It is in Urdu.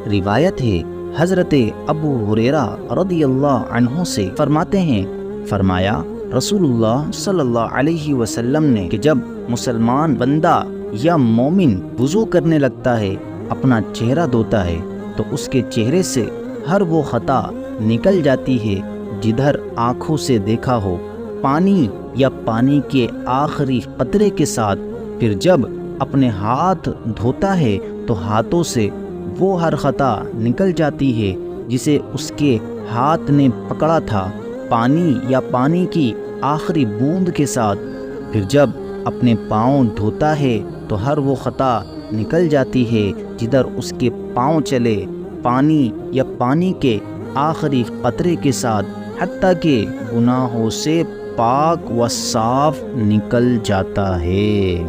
روایت ہے حضرت ابو ہریرہ رضی اللہ عنہ سے فرماتے ہیں، فرمایا رسول اللہ صلی اللہ علیہ وسلم نے کہ جب مسلمان بندہ یا مومن وضو کرنے لگتا ہے، اپنا چہرہ دھوتا ہے، تو اس کے چہرے سے ہر وہ خطا نکل جاتی ہے جدھر آنکھوں سے دیکھا ہو، پانی یا پانی کے آخری قطرے کے ساتھ۔ پھر جب اپنے ہاتھ دھوتا ہے تو ہاتھوں سے وہ ہر خطا نکل جاتی ہے جسے اس کے ہاتھ نے پکڑا تھا، پانی یا پانی کی آخری بوند کے ساتھ۔ پھر جب اپنے پاؤں دھوتا ہے تو ہر وہ خطا نکل جاتی ہے جدھر اس کے پاؤں چلے، پانی یا پانی کے آخری قطرے کے ساتھ، حتیٰ کہ گناہوں سے پاک و صاف نکل جاتا ہے۔